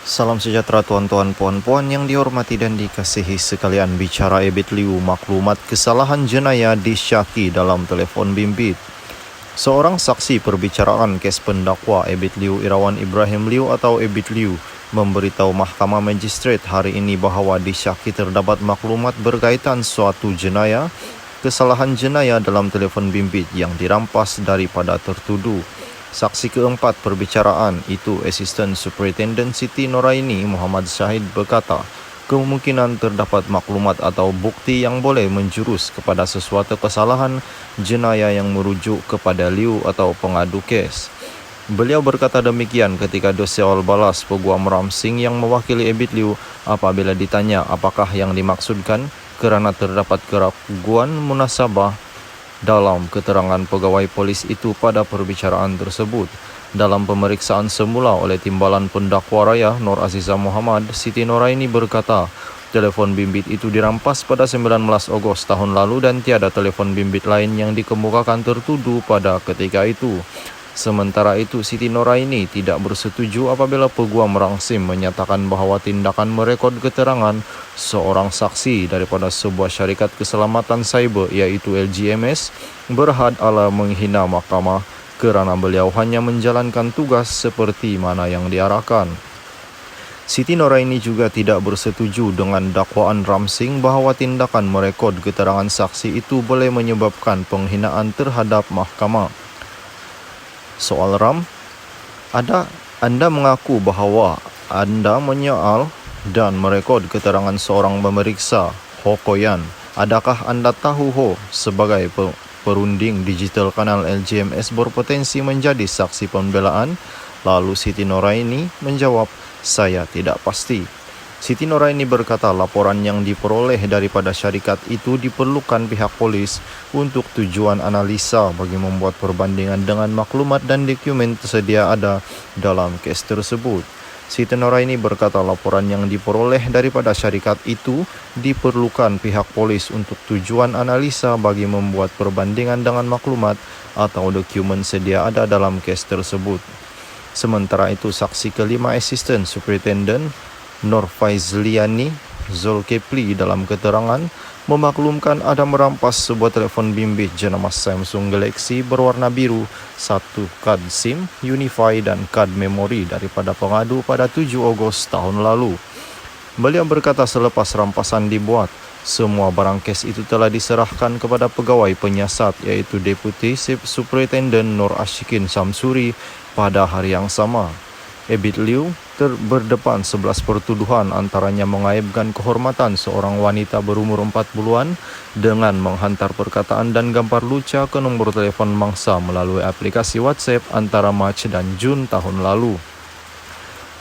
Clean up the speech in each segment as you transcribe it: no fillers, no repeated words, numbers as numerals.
Salam sejahtera tuan-tuan puan-puan yang dihormati dan dikasihi sekalian. Bicara Ebit Liu, maklumat kesalahan jenayah disyaki dalam telefon bimbit. Seorang saksi perbicaraan kes pendakwa Ebit Liu Irawan Ibrahim Liu atau Ebit Liu memberitahu Mahkamah Magistrate hari ini bahawa disyaki terdapat maklumat berkaitan suatu jenayah, kesalahan jenayah dalam telefon bimbit yang dirampas daripada tertuduh. Saksi keempat perbicaraan itu Asisten Superintendent Siti Noraini Muhammad Syahid berkata, kemungkinan terdapat maklumat atau bukti yang boleh menjurus kepada sesuatu kesalahan jenayah yang merujuk kepada Liu atau pengadu kes. Beliau berkata demikian ketika dosia awal balas Peguam Ramsing yang mewakili Ebit Liu apabila ditanya apakah yang dimaksudkan kerana terdapat keraguan munasabah dalam keterangan pegawai polis itu pada perbicaraan tersebut. Dalam pemeriksaan semula oleh Timbalan Pendakwa Raya Nur Azizah Muhammad, Siti Noraini berkata, telefon bimbit itu dirampas pada 19 Ogos tahun lalu dan tiada telefon bimbit lain yang dikemukakan tertuduh pada ketika itu. Sementara itu, Siti Noraini tidak bersetuju apabila Peguam Ramsing menyatakan bahawa tindakan merekod keterangan seorang saksi daripada sebuah syarikat keselamatan cyber iaitu LGMS berhad ala menghina mahkamah kerana beliau hanya menjalankan tugas seperti mana yang diarahkan. Siti Noraini juga tidak bersetuju dengan dakwaan Ramsing bahawa tindakan merekod keterangan saksi itu boleh menyebabkan penghinaan terhadap mahkamah. Soal Ram, anda mengaku bahawa anda menyoal dan merekod keterangan seorang pemeriksa Ho Koyan. Adakah anda tahu Ho sebagai perunding digital kanal LGMS berpotensi menjadi saksi pembelaan? Lalu Siti Noraini menjawab, saya tidak pasti. Siti Noraini berkata laporan yang diperoleh daripada syarikat itu diperlukan pihak polis untuk tujuan analisa bagi membuat perbandingan dengan maklumat dan dokumen tersedia ada dalam kes tersebut. Siti Noraini berkata laporan yang diperoleh daripada syarikat itu diperlukan pihak polis untuk tujuan analisa bagi membuat perbandingan dengan maklumat atau dokumen sedia ada dalam kes tersebut. Sementara itu, saksi kelima Asisten Superintendent Nur Faizliani Zulkifli dalam keterangan memaklumkan ada merampas sebuah telefon bimbit jenama Samsung Galaxy berwarna biru, satu kad SIM, Unify dan kad memori daripada pengadu pada 7 Ogos tahun lalu. Beliau berkata selepas rampasan dibuat, semua barang kes itu telah diserahkan kepada pegawai penyiasat iaitu Deputy Superintendent Nur Ashikin Samsuri pada hari yang sama. Ebit Liu berdepan 11 pertuduhan antaranya mengaibkan kehormatan seorang wanita berumur 40-an dengan menghantar perkataan dan gambar luca ke nombor telefon mangsa melalui aplikasi WhatsApp antara Mac dan Jun tahun lalu.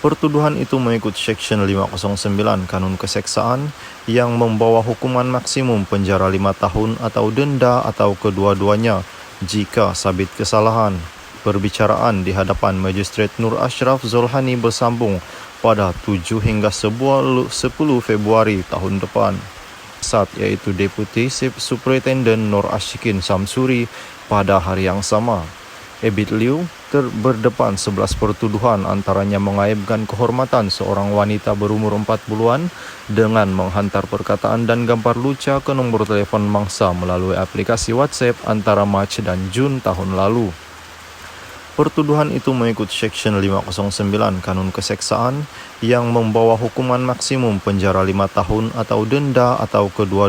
Pertuduhan itu mengikut Seksyen 509 Kanun Keseksaan yang membawa hukuman maksimum penjara 5 tahun atau denda atau kedua-duanya jika sabit kesalahan. Perbicaraan di hadapan Magistrate Nur Ashraf Zulhani bersambung pada 7 hingga 10 Februari tahun depan. Iaitu Deputy Superintendent Nur Ashikin Samsuri pada hari yang sama. Ebit Liu berdepan 11 pertuduhan antaranya mengaibkan kehormatan seorang wanita berumur 40-an dengan menghantar perkataan dan gambar luca ke nombor telefon mangsa melalui aplikasi WhatsApp antara Mac dan Jun tahun lalu. Pertuduhan itu mengikut Seksyen 509 Kanun Keseksaan yang membawa hukuman maksimum penjara 5 tahun atau denda atau kedua